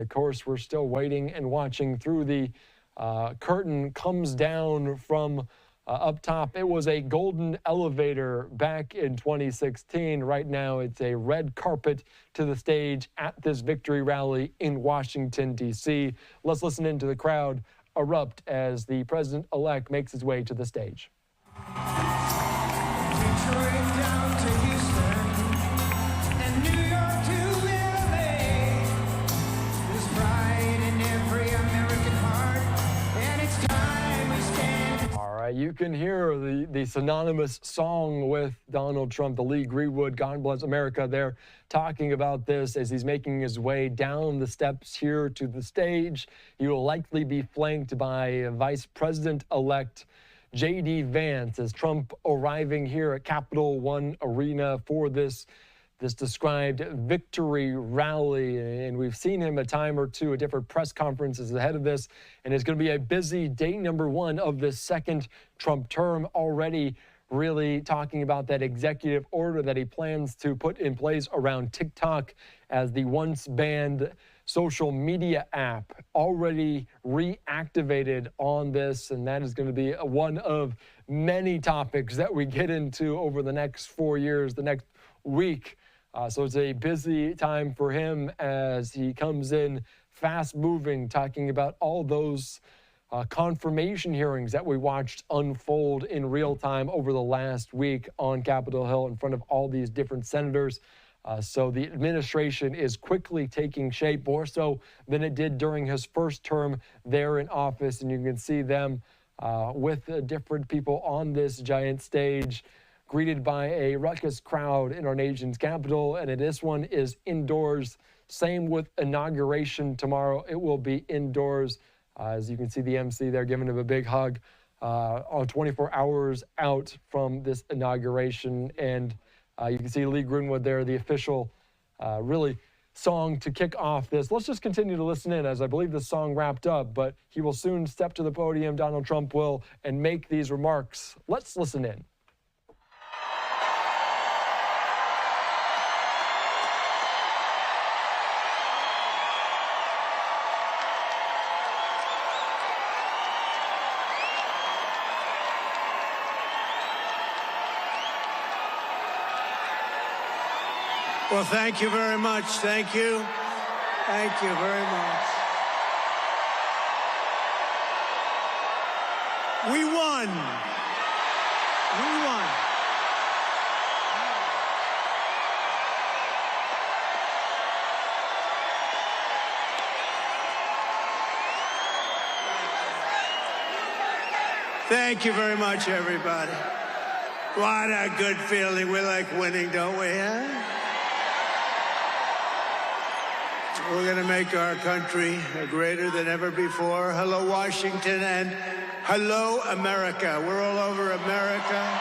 Of course, we're still waiting and watching through the curtain comes down from up top. It was a golden elevator back in 2016. Right now, it's a red carpet to the stage at this victory rally in Washington, D.C. Let's listen into the crowd erupt as the president-elect makes his way to the stage. You can hear the synonymous song with Donald Trump, the Lee Greenwood, God Bless America. They're talking about this as he's making his way down the steps here to the stage. He will likely be flanked by Vice President-elect J.D. Vance as Trump arriving here at Capital One Arena for this described victory rally. And we've seen him a time or two at different press conferences ahead of this. And it's going to be a busy day number one of this second Trump term, already really talking about that executive order that he plans to put in place around TikTok as the once banned social media app already reactivated on this. And that is going to be one of many topics that we get into over the next 4 years, the next week. So it's a busy time for him as he comes in fast moving, talking about all those confirmation hearings that we watched unfold in real time over the last week on Capitol Hill in front of all these different senators. So the administration is quickly taking shape, more so than it did during his first term there in office. And you can see them with different people on this giant stage, greeted by a ruckus crowd in our nation's capital. And this one is indoors. Same with inauguration tomorrow. It will be indoors. As you can see the MC there giving him a big hug on 24 hours out from this inauguration. And you can see Lee Greenwood there, the official really song to kick off this. Let's just continue to listen in as I believe the song wrapped up, but he will soon step to the podium, Donald Trump will, and make these remarks. Let's listen in. Well, thank you very much. Thank you. Thank you very much. We won. We won. Thank you very much, everybody. What a good feeling. We like winning, don't we, huh? We're going to make our country greater than ever before. Hello, Washington, and hello, America. We're all over America.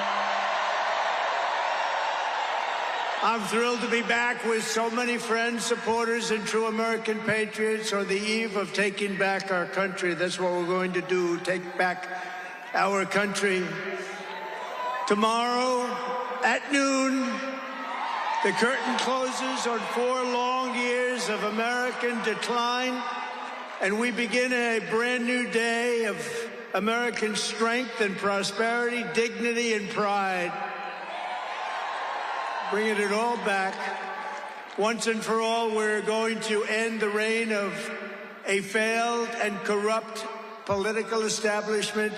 I'm thrilled to be back with so many friends, supporters, and true American patriots on the eve of taking back our country. That's what we're going to do, take back our country. Tomorrow at noon, the curtain closes on 4 long years of American decline, and we begin a brand new day of American strength and prosperity, dignity and pride. Bringing it all back. Once and for all, we're going to end the reign of a failed and corrupt political establishment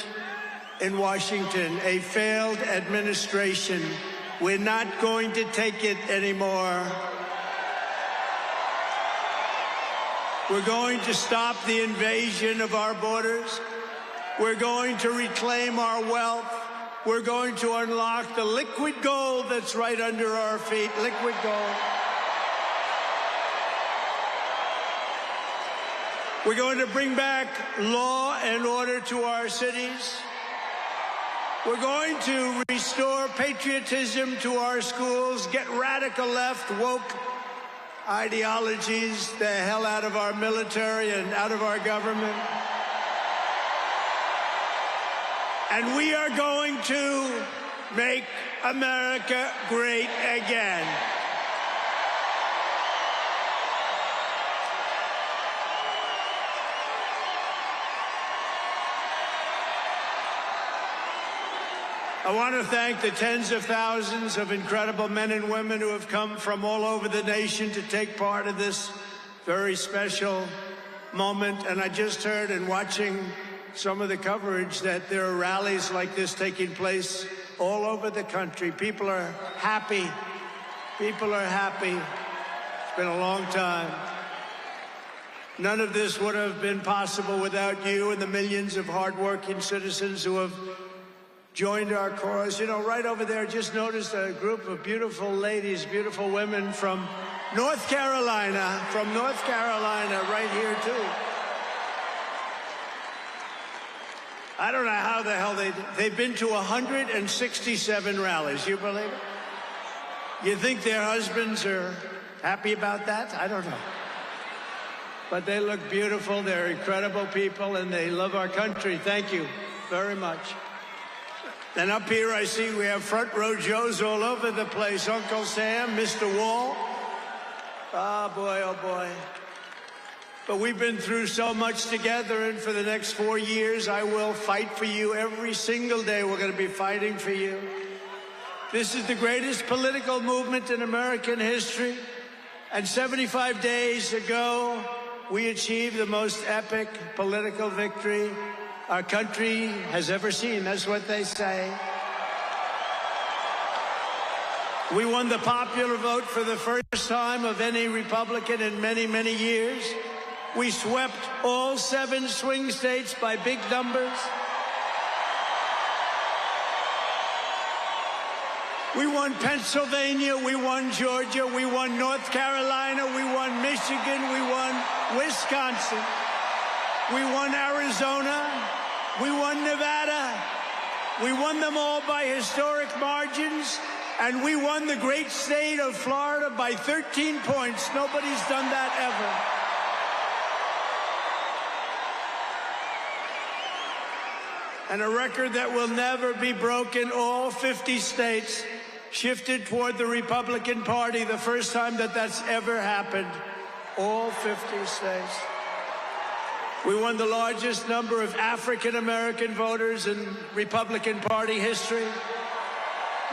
in Washington, a failed administration. We're not going to take it anymore. We're going to stop the invasion of our borders. We're going to reclaim our wealth. We're going to unlock the liquid gold that's right under our feet, liquid gold. We're going to bring back law and order to our cities. We're going to restore patriotism to our schools, get radical left, woke ideologies the hell out of our military and out of our government. And we are going to make America great again. I want to thank the tens of thousands of incredible men and women who have come from all over the nation to take part in this very special moment. And I just heard in watching some of the coverage that there are rallies like this taking place all over the country. People are happy. People are happy. It's been a long time. None of this would have been possible without you and the millions of hardworking citizens who have joined our cause. You know, right over there, just noticed a group of beautiful ladies, beautiful women from North Carolina, right here too. I don't know how the hell they've been to 167 rallies. You believe it? You think their husbands are happy about that? I don't know. But they look beautiful. They're incredible people, and they love our country. Thank you very much. And up here, I see we have front row Joes all over the place. Uncle Sam, Mr. Wall. Oh, boy, oh, boy. But we've been through so much together, and for the next 4 years, I will fight for you every single day. We're going to be fighting for you. This is the greatest political movement in American history. And 75 days ago, we achieved the most epic political victory our country has ever seen. That's what they say. We won the popular vote for the first time of any Republican in many, many years. We swept all 7 swing states by big numbers. We won Pennsylvania, we won Georgia, we won North Carolina, we won Michigan, we won Wisconsin, we won Arizona, we won Nevada. We won them all by historic margins, and we won the great state of Florida by 13 points. Nobody's done that ever. And a record that will never be broken. All 50 states shifted toward the Republican Party, the first time that that's ever happened. All 50 states. We won the largest number of African-American voters in Republican Party history.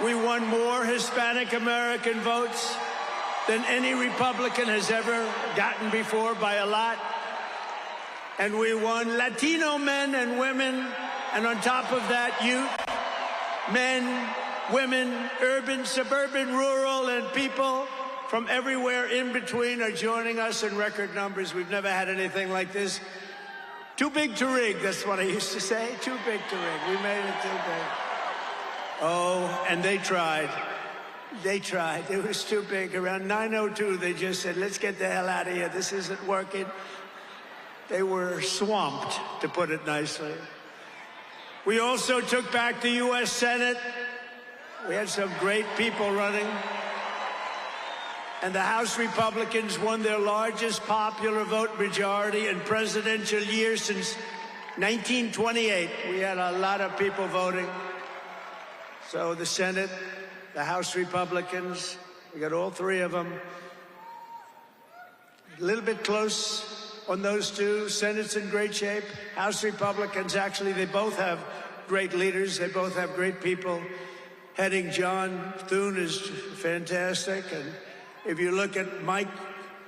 We won more Hispanic-American votes than any Republican has ever gotten before by a lot. And we won Latino men and women, and on top of that, youth, men, women, urban, suburban, rural, and people from everywhere in between are joining us in record numbers. We've never had anything like this. Too big to rig, that's what I used to say. Too big to rig. We made it too big. Oh, and they tried. They tried. It was too big. Around 9:02, they just said, let's get the hell out of here. This isn't working. They were swamped, to put it nicely. We also took back the U.S. Senate. We had some great people running. And the House Republicans won their largest popular vote majority in presidential years since 1928. We had a lot of people voting. So the Senate, the House Republicans, we got all 3 of them. A little bit close on those 2. Senate's in great shape. House Republicans, actually, they both have great leaders. They both have great people heading. John Thune is fantastic. And if you look at Mike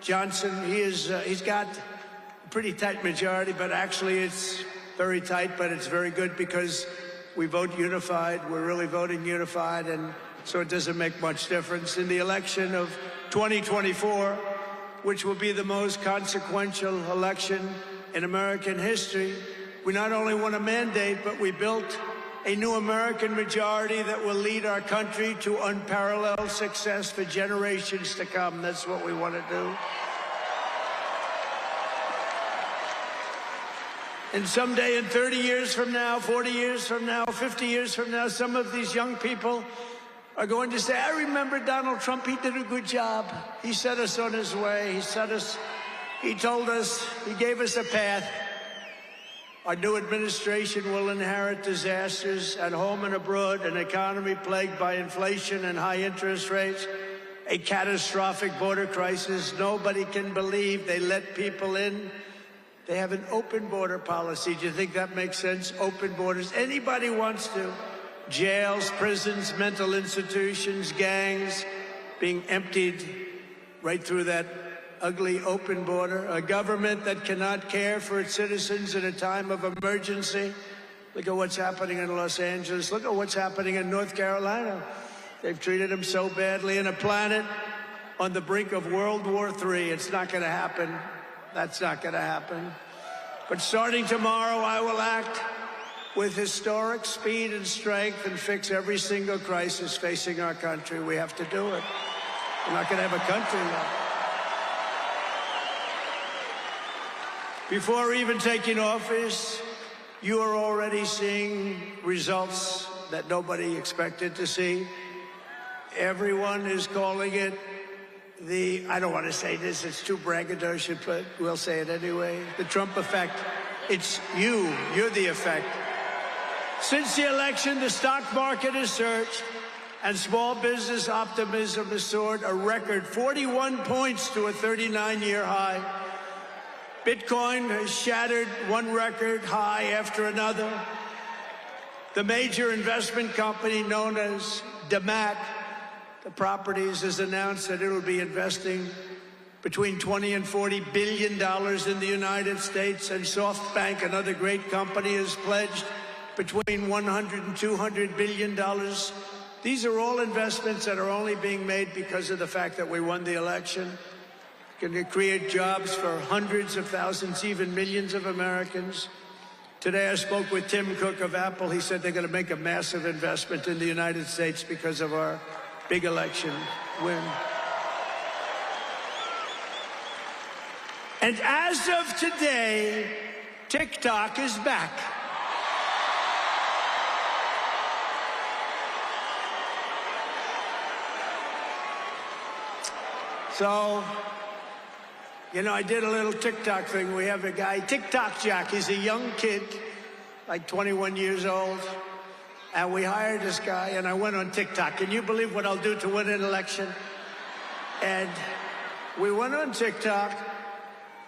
Johnson, he's got a pretty tight majority, but actually it's very tight, but it's very good because we vote unified. We're really voting unified, and so it doesn't make much difference. In the election of 2024, which will be the most consequential election in American history, we not only won a mandate, but we built a new American majority that will lead our country to unparalleled success for generations to come. That's what we want to do. And someday, in 30 years from now, 40 years from now, 50 years from now, some of these young people are going to say, I remember Donald Trump, he did a good job. He set us on his way. He told us, he gave us a path. Our new administration will inherit disasters at home and abroad, an economy plagued by inflation and high interest rates, a catastrophic border crisis. Nobody can believe they let people in. They have an open border policy. Do you think that makes sense? Open borders. Anybody wants to. jails, prisons, mental institutions, gangs being emptied right through that ugly open border, a government that cannot care for its citizens in a time of emergency. Look at what's happening in Los Angeles. Look at what's happening in North Carolina. They've treated them so badly. In a planet on the brink of World War III. It's not going to happen. That's not going to happen. But starting tomorrow, I will act with historic speed and strength and fix every single crisis facing our country. We have to do it. We're not going to have a country left. Before even taking office, you are already seeing results that nobody expected to see. Everyone is calling it I don't want to say this, it's too braggadocious, but we'll say it anyway. The Trump effect. It's you're the effect. Since the election, the stock market has surged and small business optimism has soared a record 41 points to a 39-year high. Bitcoin has shattered one record high after another. The major investment company known as DMAC, the properties, has announced that it will be investing between $20 and $40 billion in the United States, and SoftBank, another great company, has pledged between $100 and $200 billion. These are all investments that are only being made because of the fact that we won the election. Going to create jobs for hundreds of thousands, even millions of Americans. Today I spoke with Tim Cook of Apple. He said they're going to make a massive investment in the United States because of our big election win. And as of today, TikTok is back. So, you know, I did a little TikTok thing. We have a guy, TikTok Jack. He's a young kid, like 21 years old. And we hired this guy, and I went on TikTok. Can you believe what I'll do to win an election? And we went on TikTok,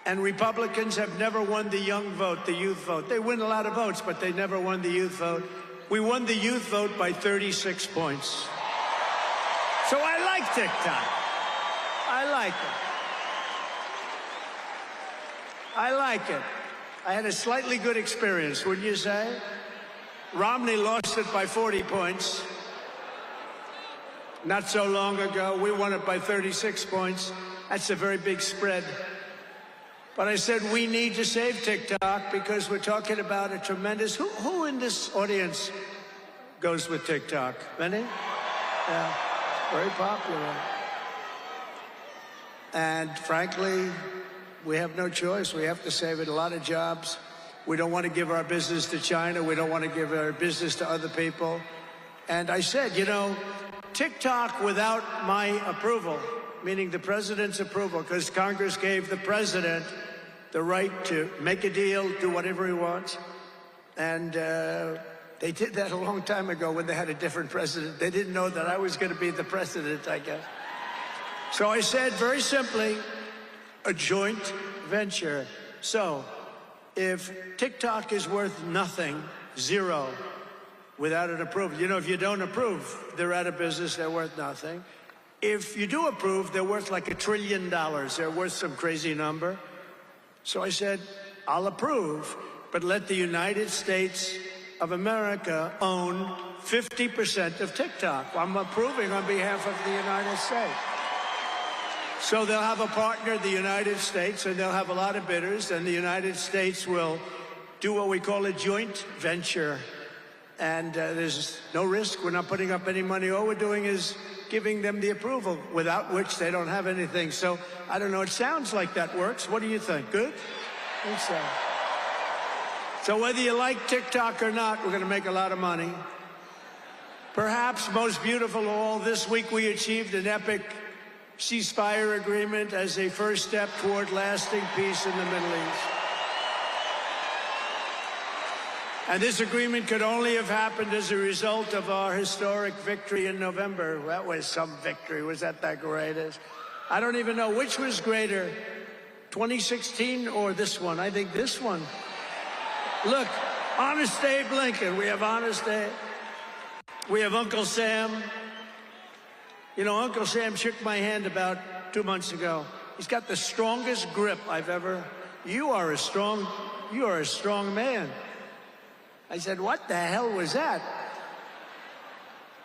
and Republicans have never won the young vote, the youth vote. They win a lot of votes, but they never won the youth vote. We won the youth vote by 36 points. So I like TikTok. I like it. I like it. I had a slightly good experience, wouldn't you say? Romney lost it by 40 points. Not so long ago, we won it by 36 points. That's a very big spread. But I said we need to save TikTok because we're talking about a tremendous... Who in this audience goes with TikTok? Many? Yeah, very popular. And frankly, we have no choice. We have to save it. A lot of jobs. We don't want to give our business to China. We don't want to give our business to other people. And I said, you know, TikTok without my approval, meaning the president's approval, because Congress gave the president the right to make a deal, do whatever he wants. And they did that a long time ago when they had a different president. They didn't know that I was going to be the president, I guess. So I said, very simply, a joint venture. So if TikTok is worth nothing, zero, without an approval, you know, if you don't approve, they're out of business, they're worth nothing. If you do approve, they're worth like $1 trillion. They're worth some crazy number. So I said, I'll approve, but let the United States of America own 50% of TikTok. I'm approving on behalf of the United States. So they'll have a partner, the United States, and they'll have a lot of bidders, and the United States will do what we call a joint venture. And there's no risk. We're not putting up any money. All we're doing is giving them the approval, without which they don't have anything. So I don't know. It sounds like that works. What do you think? Good? I think so. So whether you like TikTok or not, we're going to make a lot of money. Perhaps most beautiful of all, this week we achieved an epic ceasefire agreement as a first step toward lasting peace in the Middle East. And this agreement could only have happened as a result of our historic victory in November. That was some victory. Was that the greatest? I don't even know which was greater, 2016 or this one. I think this one. Look, Honest Abe Lincoln. We have Honest Abe. We have Uncle Sam. You know, Uncle Sam shook my hand about 2 months ago. He's got the strongest grip I've ever. You are a strong man. I said, what the hell was that?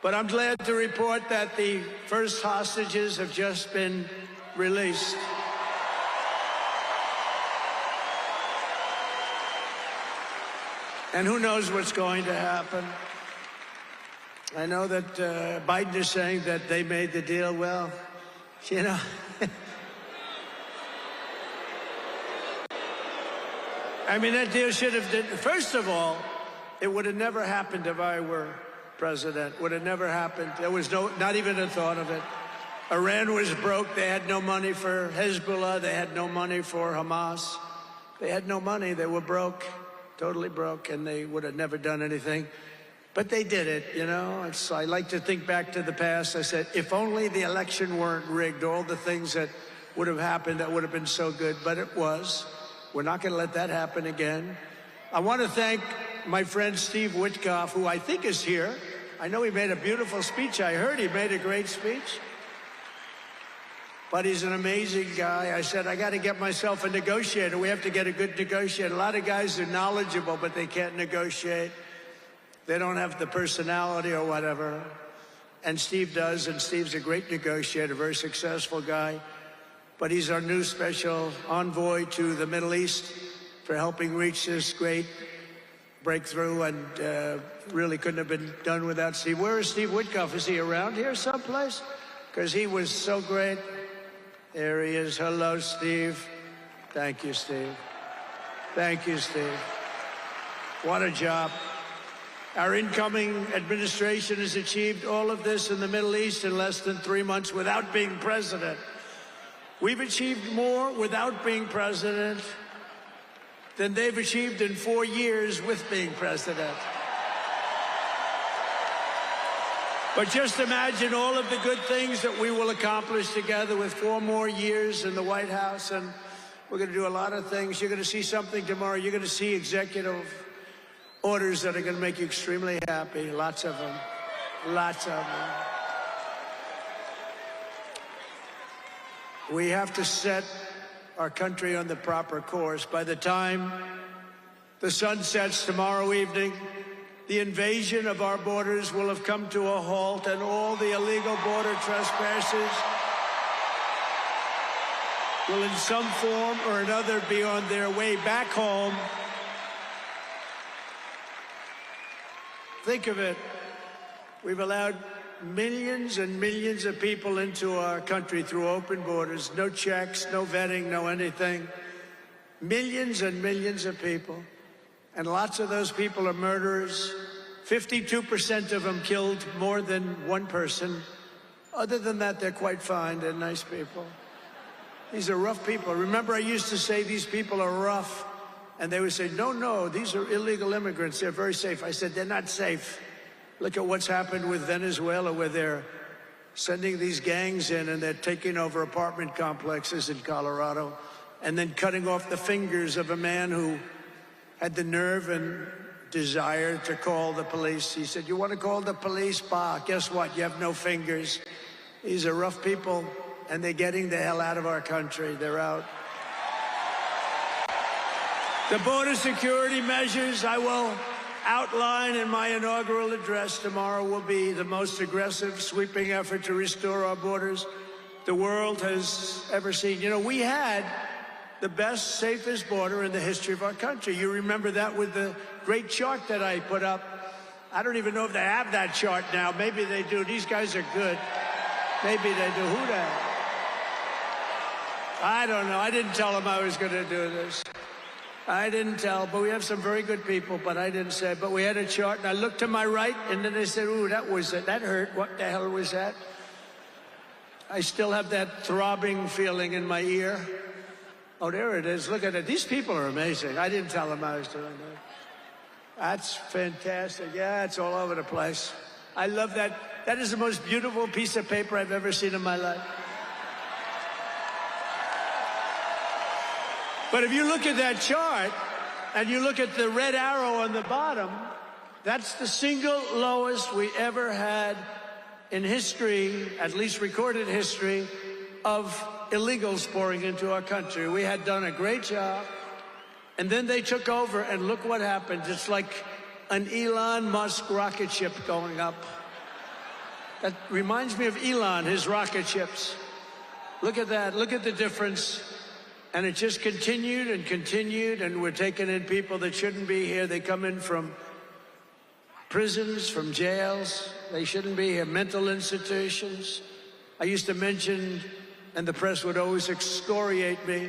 But I'm glad to report that the first hostages have just been released. And who knows what's going to happen. I know that Biden is saying that they made the deal. Well, you know. I mean, that deal should have, first of all, it would have never happened if I were president. Would have never happened. There was not even a thought of it. Iran was broke. They had no money for Hezbollah. They had no money for Hamas. They had no money. They were broke, totally broke, and they would have never done anything. But they did it, you know. I like to think back to the past. I said, if only the election weren't rigged, all the things that would have happened that would have been so good, but it was. We're not going to let that happen again. I want to thank my friend Steve Witkoff, who I think is here. I know he made a beautiful speech. I heard he made a great speech. But he's an amazing guy. I said, I got to get myself a negotiator. We have to get a good negotiator. A lot of guys are knowledgeable, but they can't negotiate. They don't have the personality or whatever. And Steve does, and Steve's a great negotiator, very successful guy. But he's our new special envoy to the Middle East for helping reach this great breakthrough, and really couldn't have been done without Steve. Where is Steve Witkoff? Is he around here someplace? Because he was so great. There he is. Hello, Steve. Thank you, Steve. Thank you, Steve. What a job. Our incoming administration has achieved all of this in the Middle East in less than 3 months without being president. We've achieved more without being president than they've achieved in 4 years with being president. But just imagine all of the good things that we will accomplish together with 4 more years in the White House, and we're going to do a lot of things. You're going to see something tomorrow. You're going to see executive orders that are going to make you extremely happy. Lots of them. Lots of them. We have to set our country on the proper course. By the time the sun sets tomorrow evening, the invasion of our borders will have come to a halt, and all the illegal border trespassers will in some form or another be on their way back home. Think of it. We've allowed millions and millions of people into our country through open borders, no checks, no vetting, no anything. Millions and millions of people. And lots of those people are murderers. 52% of them killed more than one person. Other than that, they're quite fine. They're nice people. These are rough people. Remember, I used to say these people are rough. And they would say, no, no, these are illegal immigrants. They're very safe. I said, they're not safe. Look at what's happened with Venezuela, where they're sending these gangs in and they're taking over apartment complexes in Colorado and then cutting off the fingers of a man who had the nerve and desire to call the police. He said, you want to call the police? Bah, guess what? You have no fingers. These are rough people, and they're getting the hell out of our country. They're out. The border security measures I will outline in my inaugural address tomorrow will be the most aggressive, sweeping effort to restore our borders the world has ever seen. You know, we had the best, safest border in the history of our country. You remember that with the great chart that I put up. I don't even know if they have that chart now. Maybe they do. These guys are good. Maybe they do. Who the hell? I don't know. I didn't tell them I was going to do this. I didn't tell, but we have some very good people, but I didn't say. But we had a chart, and I looked to my right, and then they said, ooh, that was it. That hurt. What the hell was that? I still have that throbbing feeling in my ear. Oh, there it is. Look at it. These people are amazing. I didn't tell them I was doing that. That's fantastic. Yeah, it's all over the place. I love that. That is the most beautiful piece of paper I've ever seen in my life. But if you look at that chart and you look at the red arrow on the bottom, That's the single lowest we ever had in history, at least recorded history, of illegals pouring into our country. We had done a great job, and then they took over, and look what happened. It's like an Elon Musk rocket ship going up. That reminds me of Elon, his rocket ships. Look at that, look at the difference. And it just continued and continued, and we're taking in people that shouldn't be here. They come in from prisons, from jails. They shouldn't be here. Mental institutions. I used to mention, and the press would always excoriate me,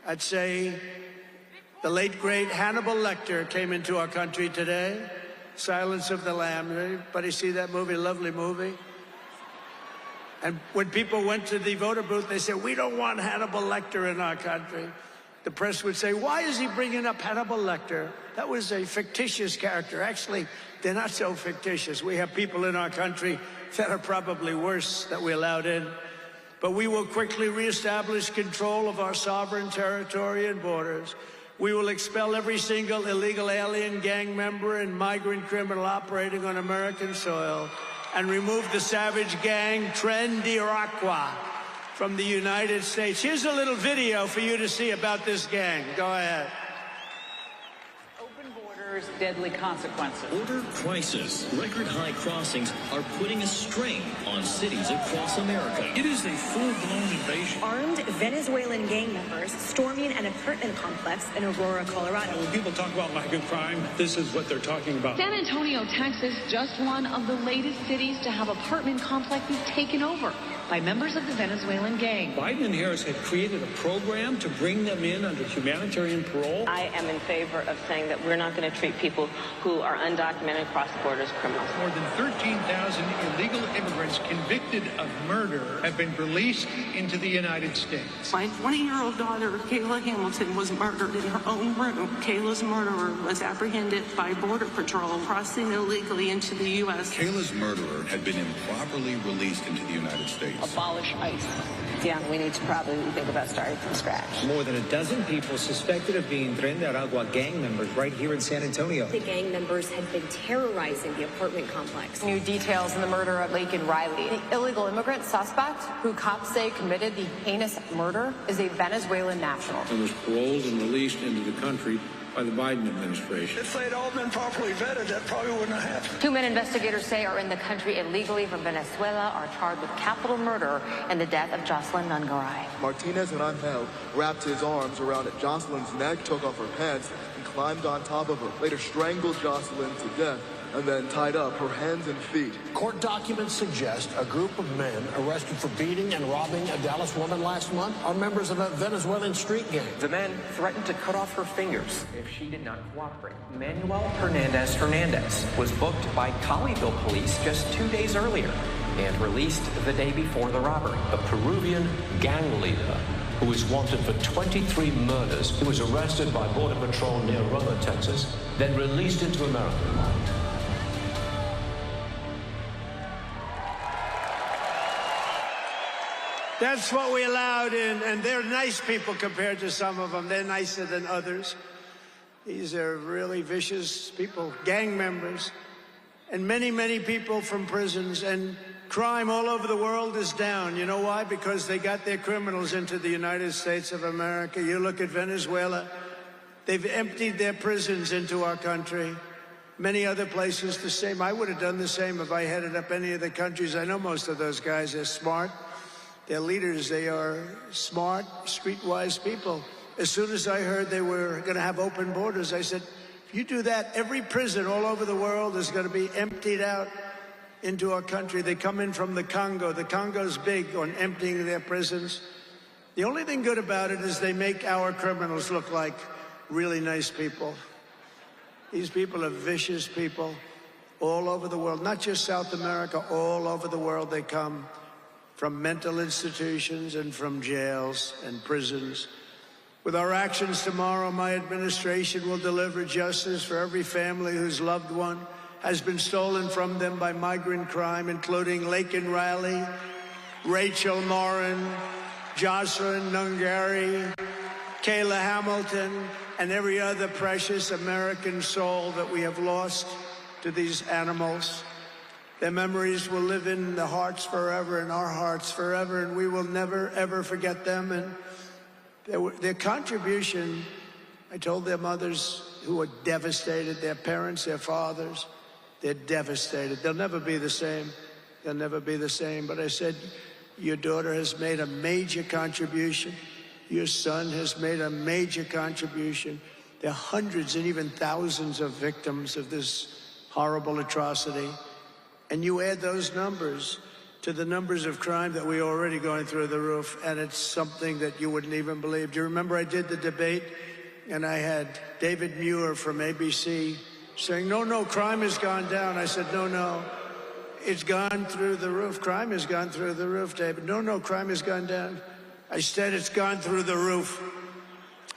I'd say the late, great Hannibal Lecter came into our country today. Silence of the Lambs. Anybody see that movie? Lovely movie. And when people went to the voter booth, they said, we don't want Hannibal Lecter in our country. The press would say, why is he bringing up Hannibal Lecter? That was a fictitious character. Actually, they're not so fictitious. We have people in our country that are probably worse that we allowed in. But we will quickly reestablish control of our sovereign territory and borders. We will expel every single illegal alien, gang member, and migrant criminal operating on American soil and remove the savage gang Tren de Aragua from the United States. Here's a little video for you to see about this gang. Go ahead. Open borders, deadly consequences. Border crisis. Record high crossings are putting a strain on cities across America. It is a full-blown invasion. Armed Venezuelan gang members storming an apartment complex in Aurora, Colorado. When people talk about lack of crime, this is what they're talking about. San Antonio, Texas, just one of the latest cities to have apartment complexes taken over by members of the Venezuelan gang. Biden and Harris had created a program to bring them in under humanitarian parole. I am in favor of saying that we're not going to treat people who are undocumented cross borders criminals. More than 13,000 illegal immigrants convicted of murder have been released into the United States. My 20-year-old daughter, Kayla Hamilton, was murdered in her own room. Kayla's murderer was apprehended by Border Patrol crossing illegally into the U.S. Kayla's murderer had been improperly released into the United States. Abolish ICE. Yeah, we need to probably think about starting from scratch. More than a dozen people suspected of being Tren de Aragua gang members right here in San Antonio. The gang members had been terrorizing the apartment complex. New details in the murder of Laken Riley. The illegal immigrant suspect, who cops say committed the heinous murder, is a Venezuelan national. And was paroled and released into the country by the Biden administration. If they'd all been properly vetted, that probably wouldn't have happened. 2 men investigators say are in the country illegally from Venezuela are charged with capital murder in the death of Jocelyn Nungaray. Martinez and Angel wrapped his arms around Jocelyn's neck, took off her pants, and climbed on top of her. Later strangled Jocelyn to death and then tied up her hands and feet. Court documents suggest a group of men arrested for beating and robbing a Dallas woman last month are members of a Venezuelan street gang. The men threatened to cut off her fingers if she did not cooperate. Manuel Hernandez was booked by Colleyville police just 2 days earlier and released the day before the robbery. A Peruvian gang leader who was wanted for 23 murders. He was arrested by Border Patrol near Roma, Texas, then released into America. That's what we allowed in, and they're nice people compared to some of them. They're nicer than others. These are really vicious people, gang members, and many, many people from prisons. And crime all over the world is down. You know why? Because they got their criminals into the United States of America. You look at Venezuela, they've emptied their prisons into our country. Many other places the same. I would have done the same if I headed up any of the countries. I know most of those guys are smart. They're leaders. They are smart, streetwise people. As soon as I heard they were going to have open borders, I said, if you do that, every prison all over the world is going to be emptied out into our country. They come in from the Congo. The Congo's big on emptying their prisons. The only thing good about it is they make our criminals look like really nice people. These people are vicious people all over the world, not just South America, all over the world they come. From mental institutions and from jails and prisons. With our actions tomorrow, my administration will deliver justice for every family whose loved one has been stolen from them by migrant crime, including Laken Riley, Rachel Morin, Jocelyn Nungaray, Kayla Hamilton, and every other precious American soul that we have lost to these animals. Their memories will live in the hearts forever, in our hearts forever, and we will never, ever forget them. And their contribution, I told their mothers who were devastated, their parents, their fathers, they're devastated. They'll never be the same. They'll never be the same. But I said, your daughter has made a major contribution. Your son has made a major contribution. There are hundreds and even thousands of victims of this horrible atrocity. And you add those numbers to the numbers of crime that we're already going through the roof, and it's something that you wouldn't even believe. Do you remember I did the debate, and I had David Muir from ABC saying, no, crime has gone down. I said, no, it's gone through the roof. Crime has gone through the roof, David. No, crime has gone down. I said it's gone through the roof.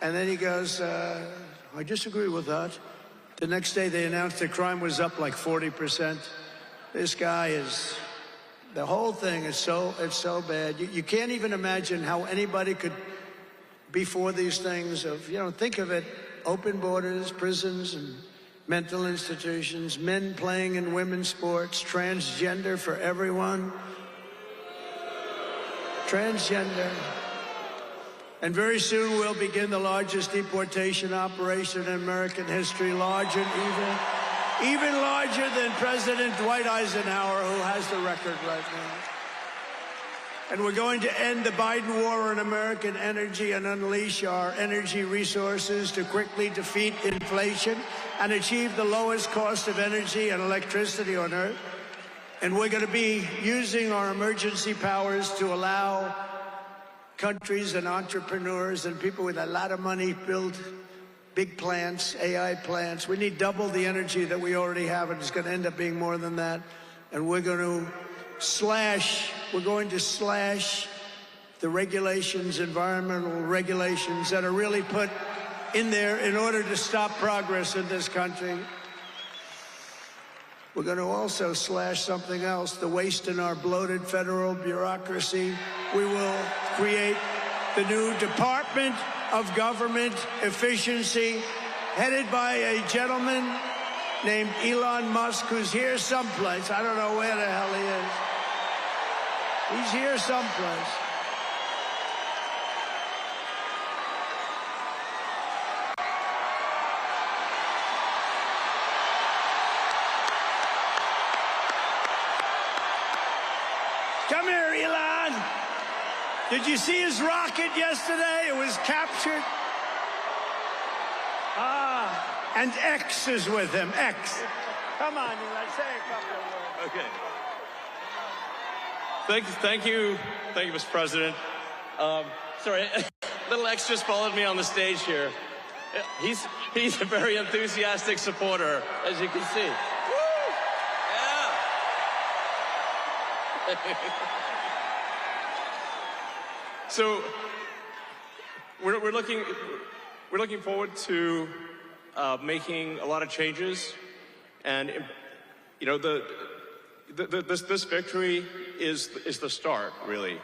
And then he goes, I disagree with that. The next day they announced that crime was up like 40%. This guy is, the whole thing is it's so bad. You can't even imagine how anybody could be for these things of, think of it, open borders, prisons, and mental institutions, men playing in women's sports, transgender for everyone. Transgender. And very soon we'll begin the largest deportation operation in American history, larger, even larger than President Dwight Eisenhower, who has the record right now. And we're going to end the Biden war on American energy and unleash our energy resources to quickly defeat inflation and achieve the lowest cost of energy and electricity on earth. And we're going to be using our emergency powers to allow countries and entrepreneurs and people with a lot of money build big plants, AI plants. We need double the energy that we already have, and it's going to end up being more than that. And we're going to slash the regulations, environmental regulations that are really put in there in order to stop progress in this country. We're going to also slash something else, the waste in our bloated federal bureaucracy. We will create the new Department of Government Efficiency, headed by a gentleman named Elon Musk, who's here someplace. I don't know where the hell he is. He's here someplace. Come here, Elon. Did you see his rocket yesterday? It was captured. And X is with him. X. Come on, Elon, say a couple of words. Okay. Thank you, Mr. President. Sorry, little X just followed me on the stage here. He's a very enthusiastic supporter, as you can see. Woo! Yeah. So we're looking forward to making a lot of changes, and this victory is the start, really.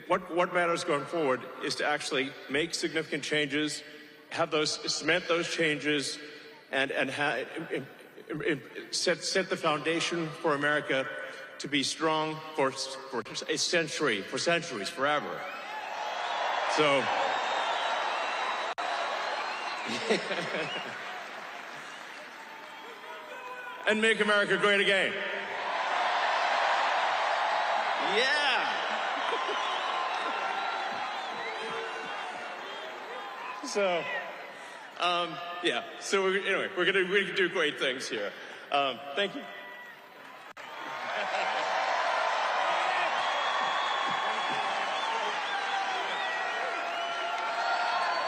What matters going forward is to actually make significant changes, cement those changes, and set the foundation for America to be strong for a century, for centuries, forever. So. And make America great again. Yeah. So, yeah. So anyway, we're gonna do great things here. Thank you.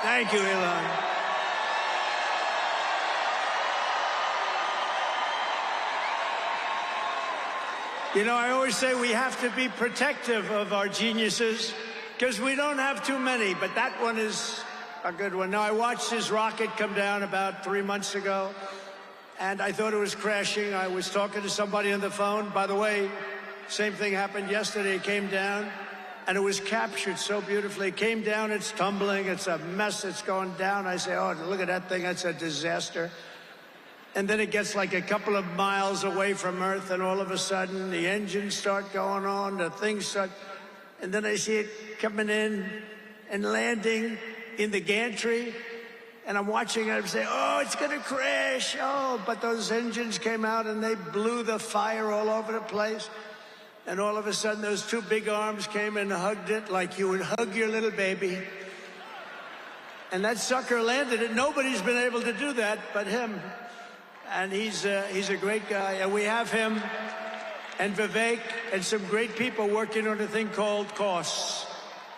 Thank you, Elon. I always say we have to be protective of our geniuses because we don't have too many, but that one is a good one. Now, I watched his rocket come down about 3 months ago, and I thought it was crashing. I was talking to somebody on the phone. By the way, same thing happened yesterday. It came down, and it was captured so beautifully. It came down, it's tumbling, it's a mess, it's going down. I say, oh, look at that thing, that's a disaster. And then it gets like a couple of miles away from Earth, and all of a sudden the engines start going on, the things start, and then I see it coming in and landing in the gantry, and I'm watching it, I'm saying, oh, it's gonna crash, oh, but those engines came out and they blew the fire all over the place. And all of a sudden those two big arms came and hugged it like you would hug your little baby. And that sucker landed it. Nobody's been able to do that but him. And he's a great guy. And we have him and Vivek and some great people working on a thing called costs.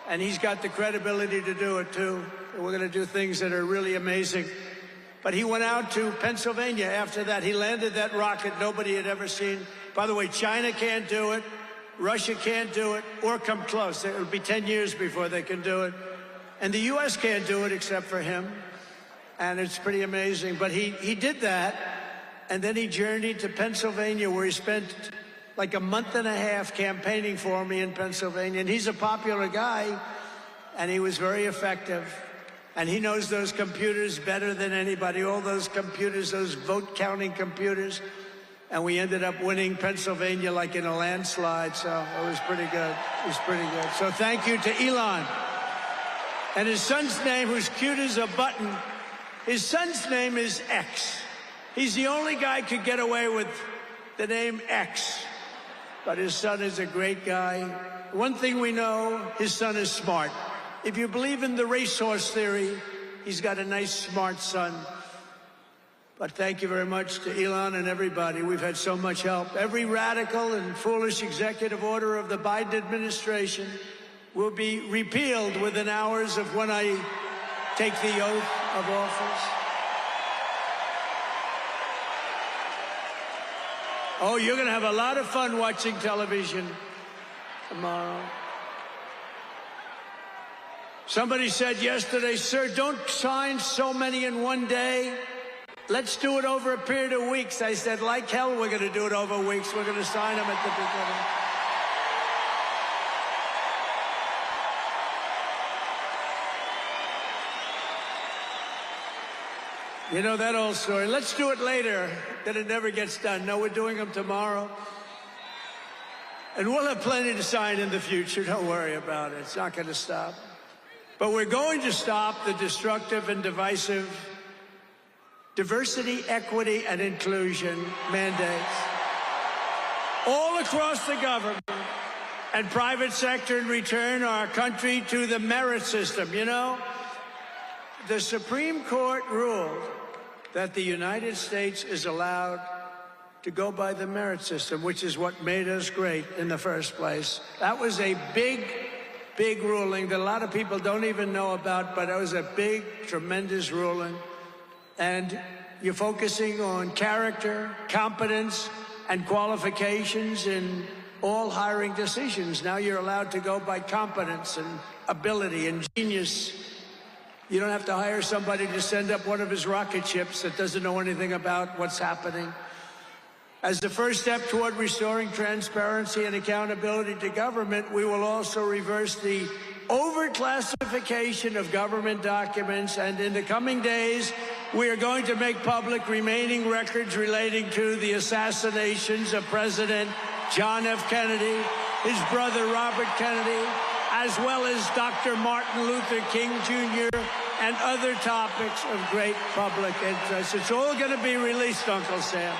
And he's got the credibility to do it, too. And we're going to do things that are really amazing. But he went out to Pennsylvania after that. He landed that rocket nobody had ever seen. By the way, China can't do it. Russia can't do it or come close. It'll be 10 years before they can do it. And the U.S. can't do it except for him. And it's pretty amazing. But he did that. And then he journeyed to Pennsylvania, where he spent like a month and a half campaigning for me in Pennsylvania. And he's a popular guy, and he was very effective. And he knows those computers better than anybody, all those computers, those vote-counting computers. And we ended up winning Pennsylvania like in a landslide, so it was pretty good. It was pretty good. So thank you to Elon. And his son's name, who's cute as a button, his son's name is X. He's the only guy who could get away with the name X. But his son is a great guy. One thing we know, his son is smart. If you believe in the racehorse theory, he's got a nice, smart son. But thank you very much to Elon and everybody. We've had so much help. Every radical and foolish executive order of the Biden administration will be repealed within hours of when I take the oath of office. Oh, you're going to have a lot of fun watching television tomorrow. Somebody said yesterday, sir, don't sign so many in one day. Let's do it over a period of weeks. I said, like hell, we're going to do it over weeks. We're going to sign them at the beginning. You know that old story. Let's do it later, that it never gets done. No, we're doing them tomorrow. And we'll have plenty to sign in the future. Don't worry about it. It's not going to stop. But we're going to stop the destructive and divisive diversity, equity, and inclusion mandates all across the government and private sector and return our country to the merit system. You know, the Supreme Court ruled that the United States is allowed to go by the merit system, which is what made us great in the first place. That was a big ruling that a lot of people don't even know about, but it was a big, tremendous ruling. And you're focusing on character, competence, and qualifications in all hiring decisions. Now you're allowed to go by competence and ability and genius. You don't have to hire somebody to send up one of his rocket ships that doesn't know anything about what's happening. As the first step toward restoring transparency and accountability to government, we will also reverse the overclassification of government documents, and in the coming days, we are going to make public remaining records relating to the assassinations of President John F. Kennedy, his brother Robert Kennedy, as well as Dr. Martin Luther King Jr., and other topics of great public interest. It's all going to be released, Uncle Sam.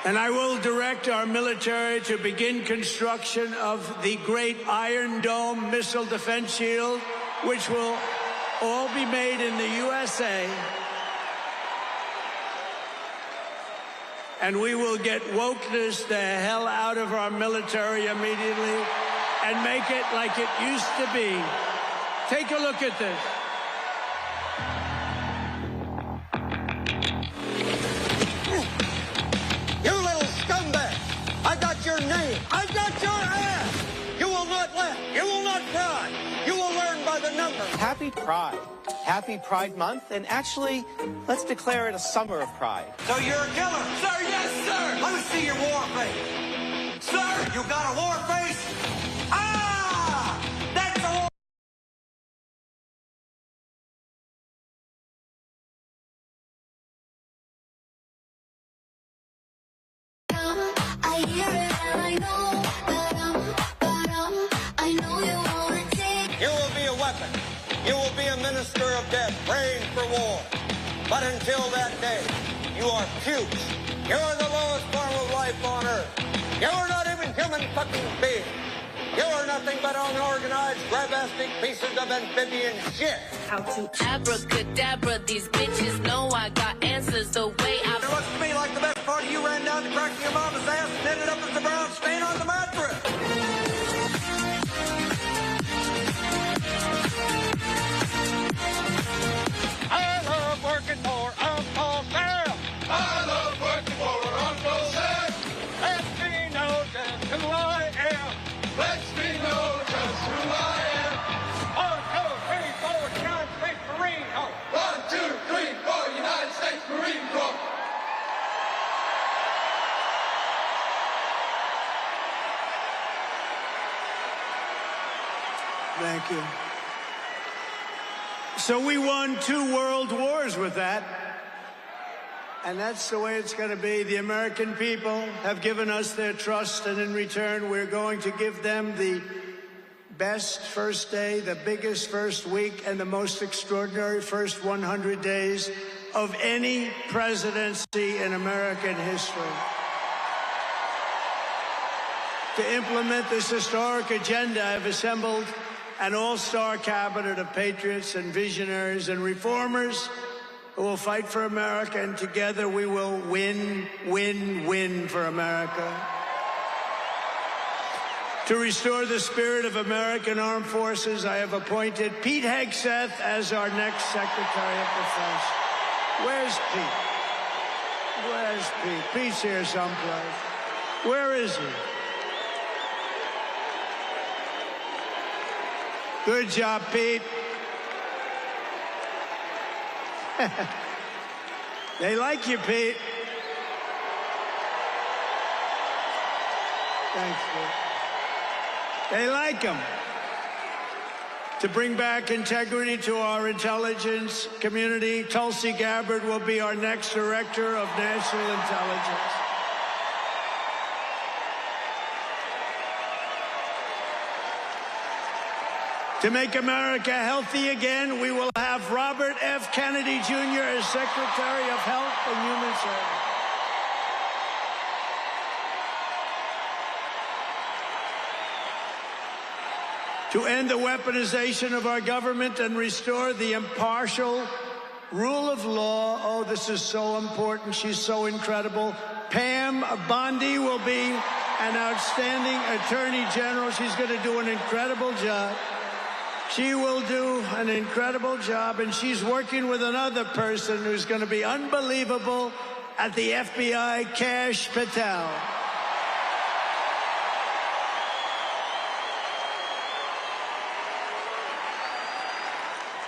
And I will direct our military to begin construction of the great Iron Dome missile defense shield, which will all be made in the USA. And we will get wokeness the hell out of our military immediately and make it like it used to be. Take a look at this. You little scumbag! I got your name. I got your ass! You will not laugh. You will not cry. You will learn by the numbers. Happy Pride. Happy Pride Month, and actually, let's declare it a summer of pride. So you're a killer? Sir, yes, sir! Let me see your war face. Sir, you got a war face? Ah! That's But until that day, you are pukes. You are the lowest form of life on earth. You are not even human fucking beings. You are nothing but unorganized, grabastic pieces of amphibian shit. How to abracadabra, these bitches know I got answers the way I... It looks to me like the best part of you ran down the crack of your mama's ass and ended up as the brown stain on the mattress. I love working for Uncle Sam. I love working for Uncle Sam. Let me know just who I am. Lets me know just who I am. 1, 2, 3, 4, United States Marine Corps. 1, 2, 3, 4, United States Marine Corps. Thank you. So we won 2 world wars with that. And that's the way it's going to be. The American people have given us their trust, and in return, we're going to give them the best first day, the biggest first week, and the most extraordinary first 100 days of any presidency in American history. To implement this historic agenda, I've assembled an all-star cabinet of patriots and visionaries and reformers who will fight for America, and together we will win, win, win for America. To restore the spirit of American armed forces, I have appointed Pete Hegseth as our next Secretary of Defense. Where's Pete? Where's Pete? Pete's here someplace. Where is he? Good job, Pete. They like you, Pete. Thanks, Pete. They like him. To bring back integrity to our intelligence community, Tulsi Gabbard will be our next Director of National Intelligence. To make America healthy again, we will have Robert F. Kennedy Jr. as Secretary of Health and Human Services. To end the weaponization of our government and restore the impartial rule of law. Oh, this is so important. She's so incredible. Pam Bondi will be an outstanding Attorney General. She's going to do an incredible job. She will do an incredible job, and she's working with another person who's going to be unbelievable at the FBI, Kash Patel.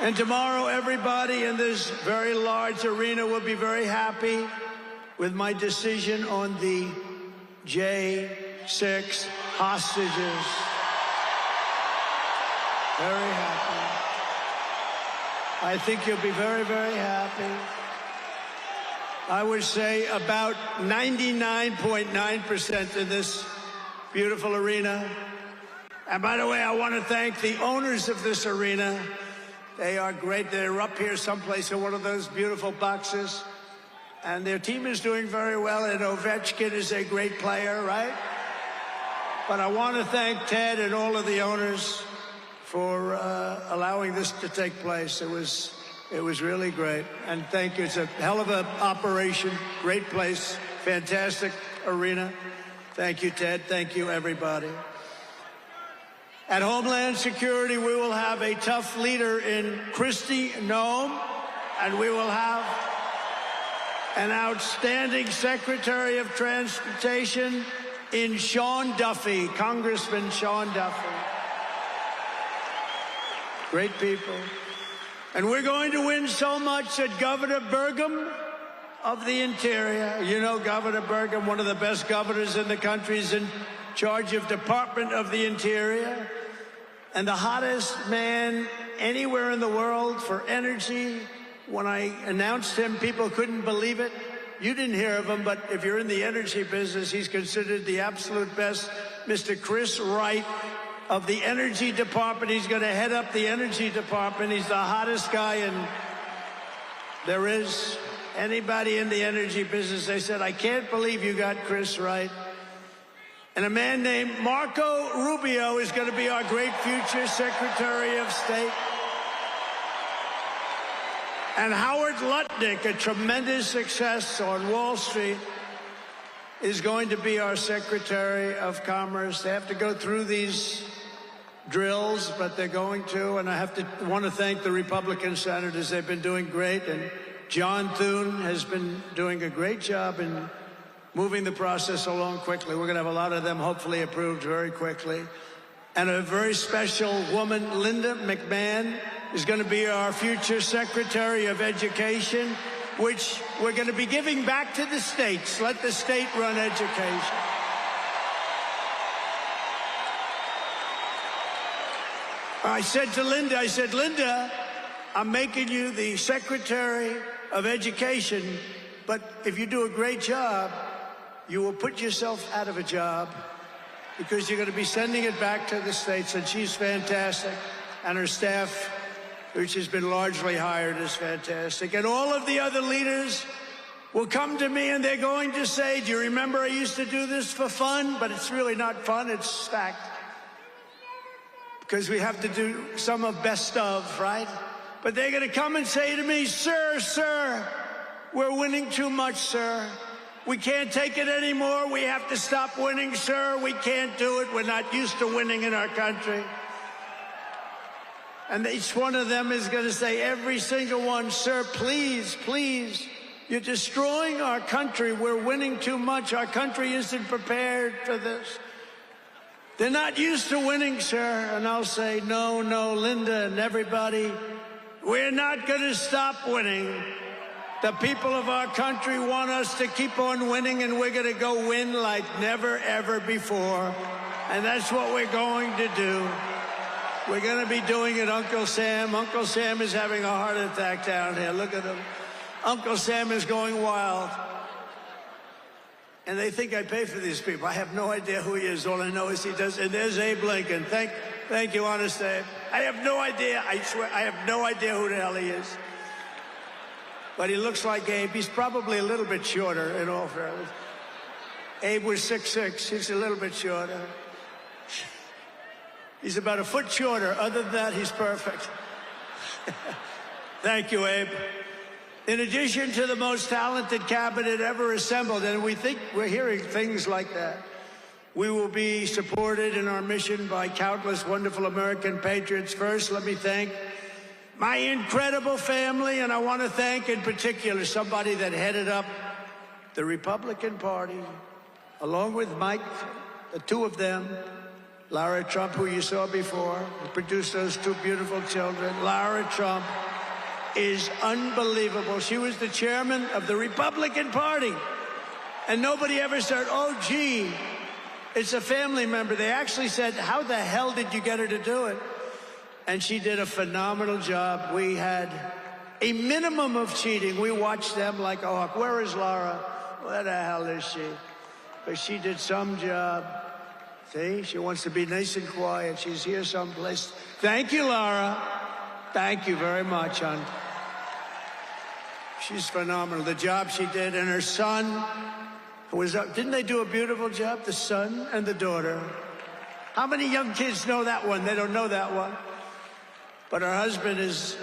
And tomorrow, everybody in this very large arena will be very happy with my decision on the J6 hostages. Very happy. I think you'll be very, very happy. I would say about 99.9% in this beautiful arena. And by the way, I want to thank the owners of this arena. They are great. They're up here someplace in one of those beautiful boxes. And their team is doing very well, and Ovechkin is a great player, right? But I want to thank Ted and all of the owners for allowing this to take place. It was really great. And thank you. It's a hell of an operation. Great place. Fantastic arena. Thank you, Ted. Thank you, everybody. At Homeland Security, we will have a tough leader in Kristi Noem, and we will have an outstanding Secretary of Transportation in Sean Duffy, Congressman Sean Duffy. Great people. And we're going to win so much that Governor Burgum of the Interior, you know Governor Burgum, one of the best governors in the country, is in charge of Department of the Interior, and the hottest man anywhere in the world for energy. When I announced him, people couldn't believe it. You didn't hear of him, but if you're in the energy business, he's considered the absolute best. Mr. Chris Wright of the Energy Department. He's going to head up the Energy Department. He's the hottest guy there is anybody in the energy business. They said, I can't believe you got Chris right. And a man named Marco Rubio is going to be our great future Secretary of State. And Howard Lutnick, a tremendous success on Wall Street, is going to be our Secretary of Commerce. They have to go through these drills, but they're going to. And I want to thank the Republican senators. They've been doing great. And John Thune has been doing a great job in moving the process along quickly. We're going to have a lot of them hopefully approved very quickly. And a very special woman, Linda McMahon, is going to be our future Secretary of Education, which we're going to be giving back to the states. Let the state run education. I said to Linda, Linda, I'm making you the Secretary of Education, but if you do a great job, you will put yourself out of a job because you're going to be sending it back to the states. And she's fantastic. And her staff, which has been largely hired, is fantastic. And all of the other leaders will come to me and they're going to say, do you remember I used to do this for fun? But it's really not fun, it's fact. Because we have to do some of best of, right? But they're going to come and say to me, sir, we're winning too much, sir. We can't take it anymore. We have to stop winning, sir. We can't do it. We're not used to winning in our country. And each one of them is going to say, every single one, sir, please, you're destroying our country. We're winning too much. Our country isn't prepared for this. They're not used to winning, sir. And I'll say, no, Linda and everybody, we're not going to stop winning. The people of our country want us to keep on winning, and we're going to go win like never, ever before. And that's what we're going to do. We're going to be doing it, Uncle Sam. Uncle Sam is having a heart attack down here. Look at him. Uncle Sam is going wild. And they think I pay for these people. I have no idea who he is. All I know is he does. And there's Abe Lincoln. Thank you, honest Abe. I have no idea. I swear, I have no idea who the hell he is. But he looks like Abe. He's probably a little bit shorter, in all fairness. Abe was 6'6". He's a little bit shorter. He's about a foot shorter. Other than that, he's perfect. Thank you, Abe. In addition to the most talented cabinet ever assembled, and we're hearing things like that, we will be supported in our mission by countless wonderful American patriots. First, let me thank my incredible family, and I want to thank in particular somebody that headed up the Republican Party, along with Mike, the two of them, Lara Trump, who you saw before, who produced those two beautiful children. Lara Trump is unbelievable. She was the chairman of the Republican Party, and nobody ever said, oh, gee, it's a family member. They actually said, how the hell did you get her to do it? And she did a phenomenal job. We had a minimum of cheating. We watched them like a hawk. Where is Laura? Where the hell is she? But she did some job. See, she wants to be nice and quiet. She's here someplace. Thank you, Laura. Thank you very much, hon. She's phenomenal. The job she did, and her son was up. Didn't they do a beautiful job? The son and the daughter. How many young kids know that one? They don't know that one. But her husband is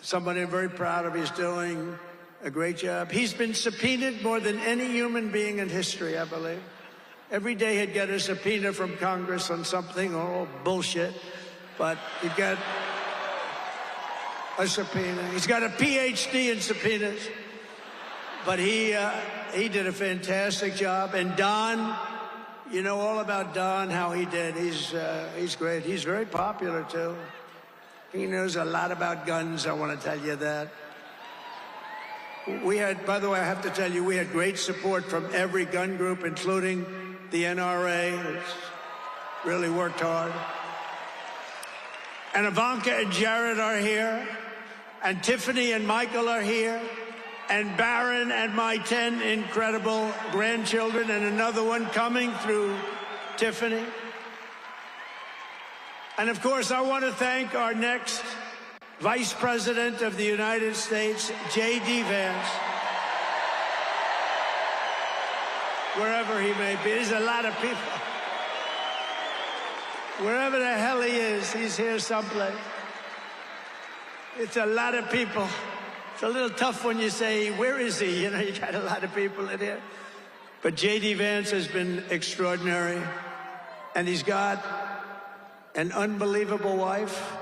somebody I'm very proud of. He's doing a great job. He's been subpoenaed more than any human being in history, I believe. Every day he'd get a subpoena from Congress on something, all bullshit. But he'd get a subpoena. He's got a PhD in subpoenas. But he did a fantastic job. And Don, you know all about Don, how he did. He's great. He's very popular, too. He knows a lot about guns, I want to tell you that. We had, by the way, I have to tell you, we had great support from every gun group, including the NRA, which really worked hard. And Ivanka and Jared are here, and Tiffany and Michael are here, and Barron and my 10 incredible grandchildren, and another one coming through Tiffany. And of course, I want to thank our next Vice President of the United States, J.D. Vance. Wherever he may be, there's a lot of people. Wherever the hell he is, he's here someplace. It's a lot of people. It's a little tough when you say, where is he? You know, you got a lot of people in here. But J.D. Vance has been extraordinary. And he's got an unbelievable wife,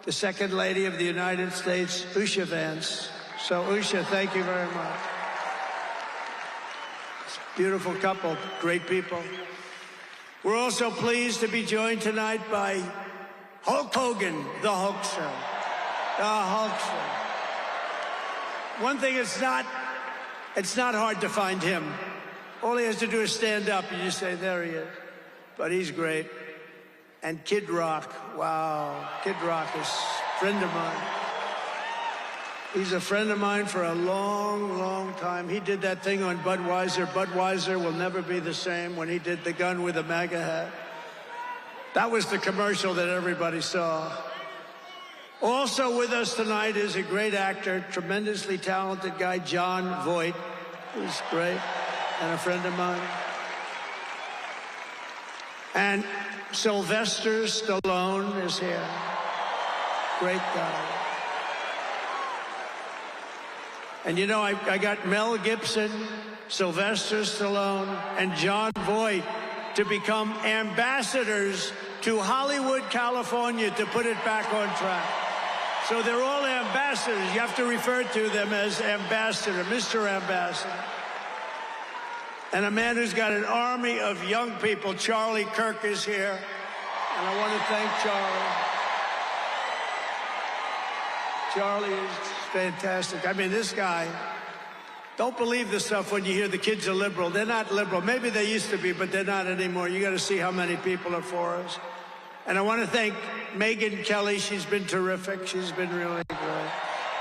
the Second Lady of the United States, Usha Vance. So, Usha, thank you very much. It's a beautiful couple, great people. We're also pleased to be joined tonight by Hulk Hogan, the Hulkster. The Hulkster. One thing, it's not hard to find him. All he has to do is stand up and you say, there he is. But he's great. And Kid Rock, wow. Kid Rock is a friend of mine. He's a friend of mine for a long, long time. He did that thing on Budweiser. Budweiser will never be the same, when he did the gun with a MAGA hat. That was the commercial that everybody saw. Also with us tonight is a great actor, tremendously talented guy, Jon Voight, who's great, and a friend of mine. And Sylvester Stallone is here. Great guy. And you know, I got Mel Gibson, Sylvester Stallone, and Jon Voight to become ambassadors to Hollywood, California, to put it back on track. So they're all ambassadors. You have to refer to them as ambassador, Mr. Ambassador. And a man who's got an army of young people, Charlie Kirk, is here. And I want to thank Charlie. Charlie is fantastic. I mean, this guy, don't believe the stuff when you hear the kids are liberal. They're not liberal. Maybe they used to be, but they're not anymore. You got to see how many people are for us. And I want to thank Megyn Kelly. She's been terrific. She's been really great.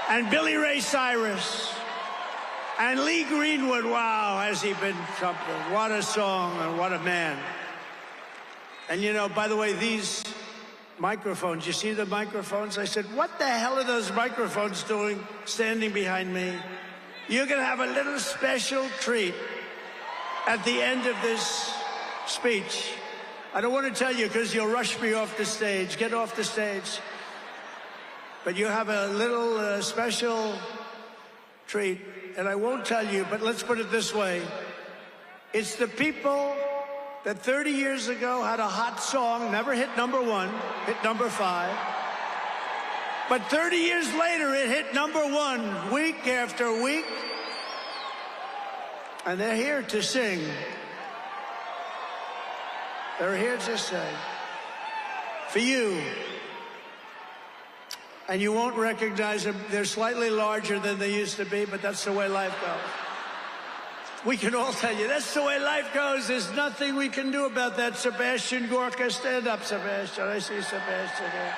And Billy Ray Cyrus. And Lee Greenwood. Wow, has he been something. What a song and what a man. And you know, by the way, these microphones, you see the microphones? I said, what the hell are those microphones doing standing behind me? You're going to have a little special treat at the end of this speech. I don't want to tell you because you'll rush me off the stage. Get off the stage. But you have a little special treat. And I won't tell you, but let's put it this way. It's the people that 30 years ago had a hot song, never hit #1, hit #5. But 30 years later, it hit #1 week after week. And they're here to sing. They're here to sing. For you. And you won't recognize them. They're slightly larger than they used to be, but that's the way life goes. We can all tell you, that's the way life goes. There's nothing we can do about that. Sebastian Gorka, stand up, Sebastian. I see Sebastian here.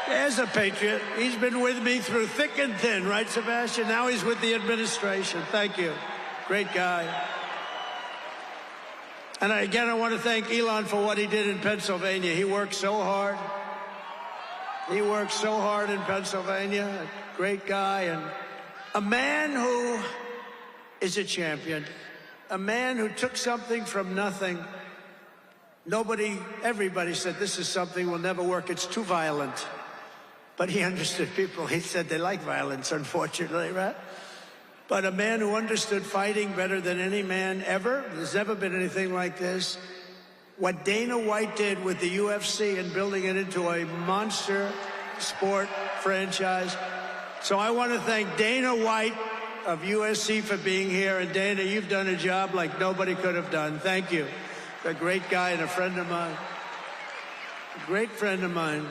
There's a patriot. He's been with me through thick and thin, right, Sebastian? Now he's with the administration. Thank you. Great guy. And again, I want to thank Elon for what he did in Pennsylvania. He worked so hard. He worked so hard in Pennsylvania. A great guy and a man who is a champion. A man who took something from nothing. Everybody said this is something will never work. It's too violent. But he understood people. He said they like violence, unfortunately, right? But a man who understood fighting better than any man ever. There's never been anything like this. What Dana White did with the UFC and building it into a monster sport franchise. So I want to thank Dana White of USC for being here. And Dana, you've done a job like nobody could have done. Thank you. A great guy and a friend of mine. A great friend of mine.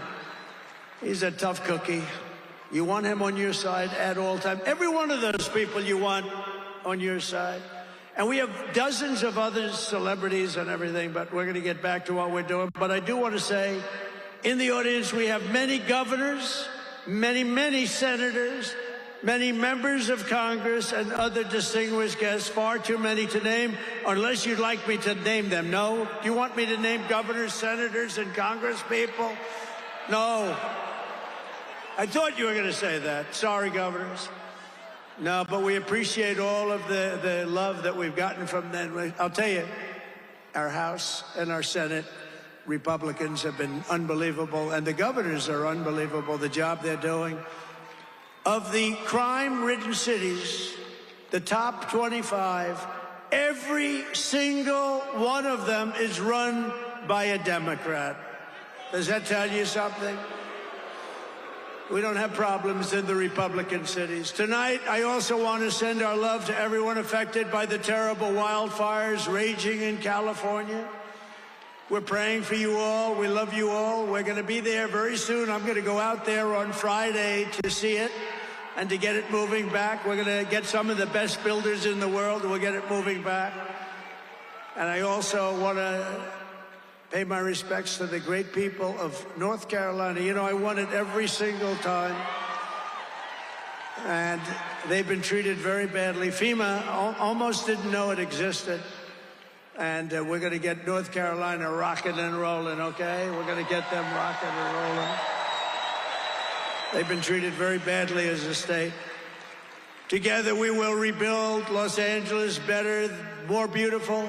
He's a tough cookie. You want him on your side at all times. Every one of those people you want on your side. And we have dozens of other celebrities and everything, but we're going to get back to what we're doing. But I do want to say, in the audience, we have many governors, many senators, many members of Congress, and other distinguished guests, far too many to name, unless you'd like me to name them. No? Do you want me to name governors, senators, and Congress people? No. I thought you were going to say that. Sorry, governors. No, but we appreciate all of the love that we've gotten from them. I'll tell you, our House and our Senate Republicans have been unbelievable, and the governors are unbelievable, the job they're doing. Of the crime-ridden cities, the top 25, every single one of them is run by a Democrat. Does that tell you something? We don't have problems in the Republican cities. Tonight, I also want to send our love to everyone affected by the terrible wildfires raging in California. We're praying for you all. We love you all. We're going to be there very soon. I'm going to go out there on Friday to see it and to get it moving back. We're going to get some of the best builders in the world, and we'll get it moving back. And I also want to pay my respects to the great people of North Carolina. You know, I won it every single time. And they've been treated very badly. FEMA almost didn't know it existed. And we're going to get North Carolina rocking and rolling, okay? We're going to get them rocking and rolling. They've been treated very badly as a state. Together we will rebuild Los Angeles better, more beautiful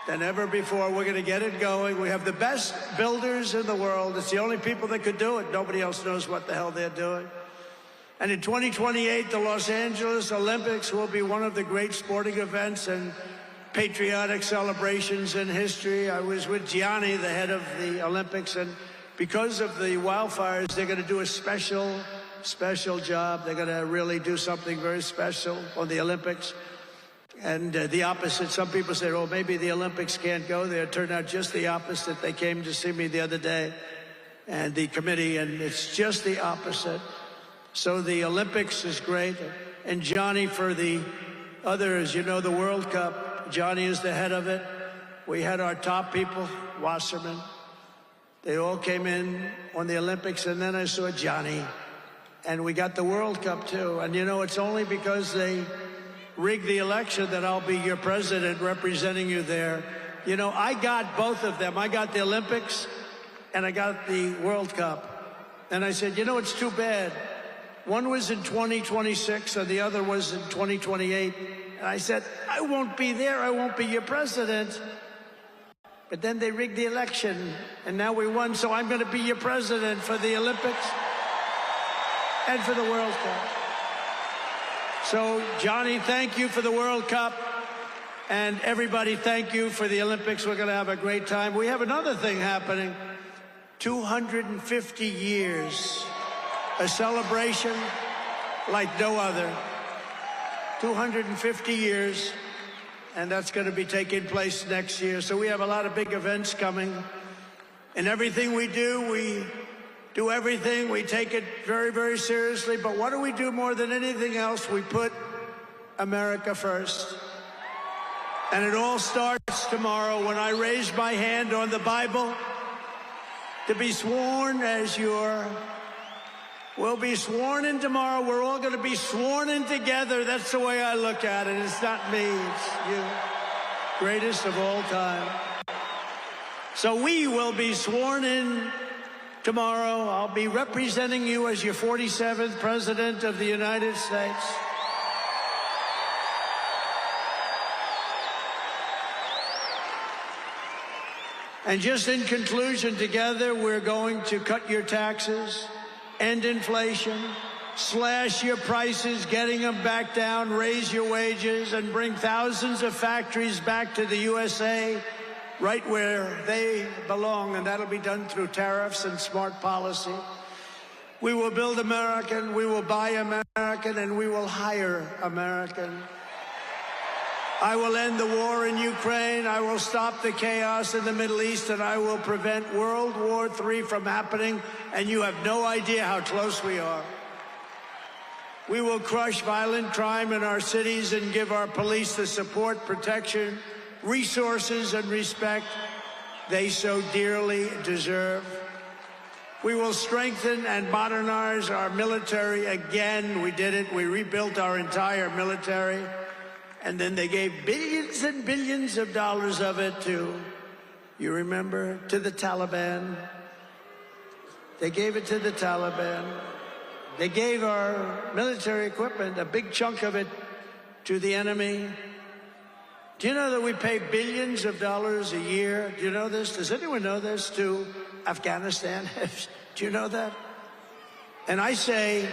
than ever before. We're going to get it going. We have the best builders in the world. It's the only people that could do it. Nobody else knows what the hell they're doing. And in 2028, the Los Angeles Olympics will be one of the great sporting events and patriotic celebrations in history. I was with Gianni, the head of the Olympics, and because of the wildfires, they're going to do a special job. They're going to really do something very special on the Olympics. And the opposite, some people say, oh, maybe the Olympics can't go there. It turned out just the opposite. They came to see me the other day, and the committee, and it's just the opposite. So the Olympics is great. And Johnny, for the others, you know, the World Cup, Johnny is the head of it. We had our top people, Wasserman. They all came in on the Olympics, and then I saw Johnny. And we got the World Cup, too. And, you know, it's only because they rigged the election that I'll be your president representing you there. You know, I got both of them. I got the Olympics and I got the World Cup. And I said, you know, it's too bad. One was in 2026 and the other was in 2028. And I said, I won't be there. I won't be your president. But then they rigged the election and now we won. So I'm going to be your president for the Olympics and for the World Cup. So, Johnny, thank you for the World Cup. And everybody, thank you for the Olympics. We're going to have a great time. We have another thing happening. 250 years. A celebration like no other. 250 years. And that's going to be taking place next year. So we have a lot of big events coming. And everything we do everything. We take it very, very seriously. But what do we do more than anything else? We put America first. And it all starts tomorrow when I raise my hand on the Bible to be sworn as we'll be sworn in tomorrow. We're all going to be sworn in together. That's the way I look at it. It's not me. It's you. Greatest of all time. So we will be sworn in tomorrow. I'll be representing you as your 47th President of the United States. And just in conclusion, together we're going to cut your taxes, end inflation, slash your prices, getting them back down, raise your wages, and bring thousands of factories back to the USA, right where they belong, and that'll be done through tariffs and smart policy. We will build American, we will buy American, and we will hire American. I will end the war in Ukraine, I will stop the chaos in the Middle East, and I will prevent World War III from happening, and you have no idea how close we are. We will crush violent crime in our cities and give our police the support, protection, resources and respect they so dearly deserve. We will strengthen and modernize our military again. We did it. We rebuilt our entire military. And then they gave billions and billions of dollars of it to, you remember, to the Taliban. They gave it to the Taliban. They gave our military equipment, a big chunk of it, to the enemy. Do you know that we pay billions of dollars a year? Do you know this? Does anyone know this? To Afghanistan? Do you know that? And I say,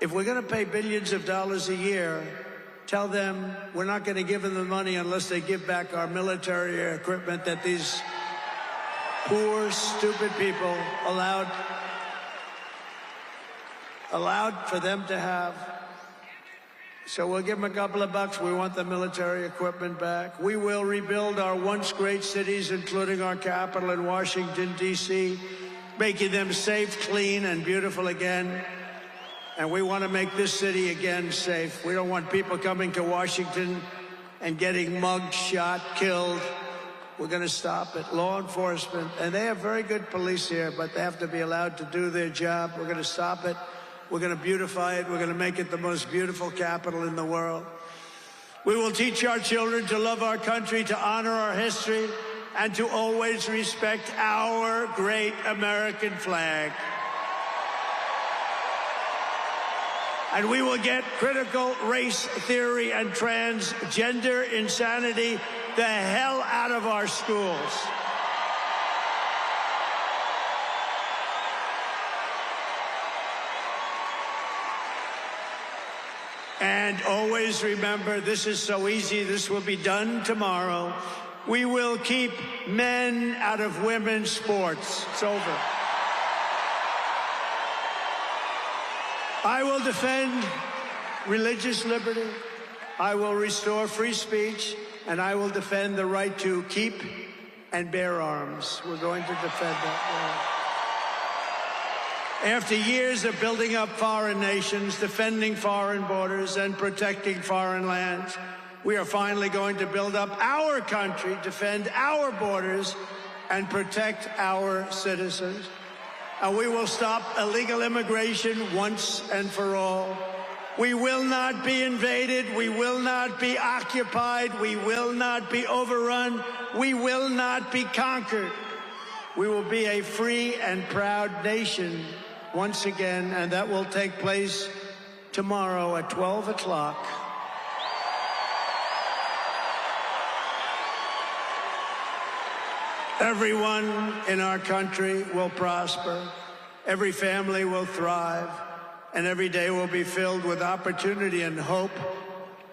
if we're going to pay billions of dollars a year, tell them we're not going to give them the money unless they give back our military equipment that these poor, stupid people allowed for them to have. So we'll give them a couple of bucks. We want the military equipment back. We will rebuild our once great cities, including our capital in Washington, D.C., making them safe, clean, and beautiful again. And we want to make this city again safe. We don't want people coming to Washington and getting mugged, shot, killed. We're going to stop it. Law enforcement, and they have very good police here, but they have to be allowed to do their job. We're going to stop it. We're going to beautify it. We're going to make it the most beautiful capital in the world. We will teach our children to love our country, to honor our history, and to always respect our great American flag. And we will get critical race theory and transgender insanity the hell out of our schools. And always remember, this is so easy, this will be done tomorrow. We will keep men out of women's sports. It's over. I will defend religious liberty. I will restore free speech, and I will defend the right to keep and bear arms. We're going to defend that. After years of building up foreign nations, defending foreign borders, and protecting foreign lands, we are finally going to build up our country, defend our borders, and protect our citizens. And we will stop illegal immigration once and for all. We will not be invaded. We will not be occupied. We will not be overrun. We will not be conquered. We will be a free and proud nation once again, and that will take place tomorrow at 12 o'clock. Everyone in our country will prosper, every family will thrive, and every day will be filled with opportunity and hope,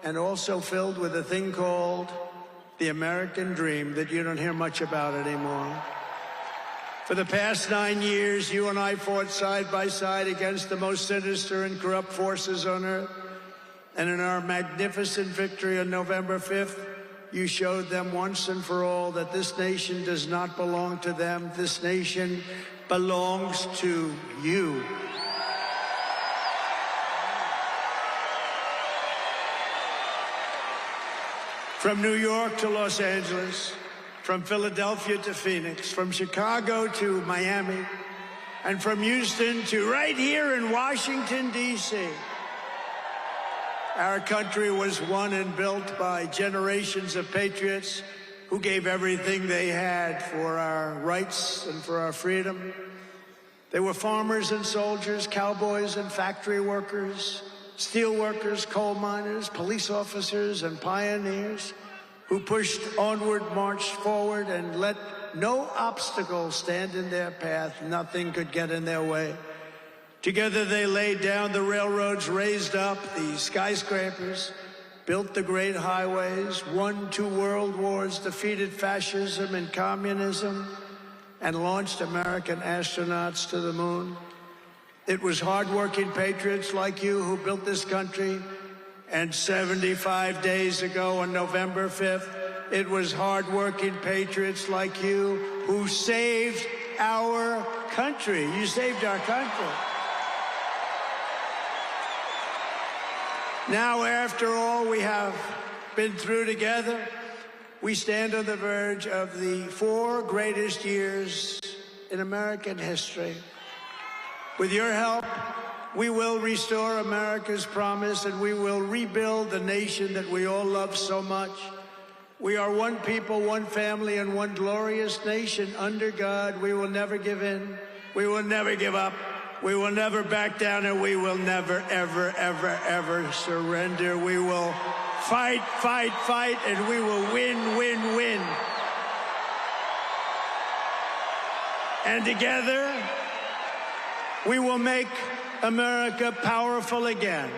and also filled with a thing called the American dream that you don't hear much about anymore. For the past 9 years, you and I fought side by side against the most sinister and corrupt forces on earth. And in our magnificent victory on November 5th, you showed them once and for all that this nation does not belong to them. This nation belongs to you. From New York to Los Angeles, from Philadelphia to Phoenix, from Chicago to Miami, and from Houston to right here in Washington, D.C. Our country was won and built by generations of patriots who gave everything they had for our rights and for our freedom. They were farmers and soldiers, cowboys and factory workers, steel workers, coal miners, police officers, and pioneers who pushed onward, marched forward, and let no obstacle stand in their path. Nothing could get in their way. Together they laid down the railroads, raised up the skyscrapers, built the great highways, won 2 world wars, defeated fascism and communism, and launched American astronauts to the moon. It was hardworking patriots like you who built this country. And 75 days ago on November 5th, it was hardworking patriots like you who saved our country. You saved our country. Now, after all we have been through together, we stand on the verge of the 4 greatest years in American history. With your help, we will restore America's promise, and we will rebuild the nation that we all love so much. We are one people, one family, and one glorious nation under God. We will never give in. We will never give up. We will never back down, and we will never, ever, ever, ever surrender. We will fight, fight, fight, and we will win, win, win. And together, we will make America powerful again.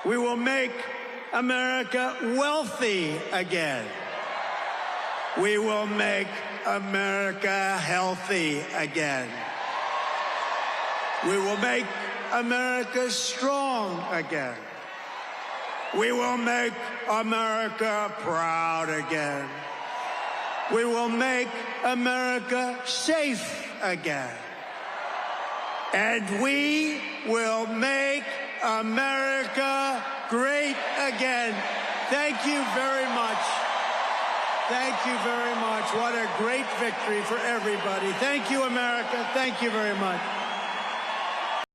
We will make America wealthy again. We will make America healthy again. We will make America strong again. We will make America proud again. We will make America safe again. And we will make America great again. Thank you very much. Thank you very much. What a great victory for everybody. Thank you, America. Thank you very much.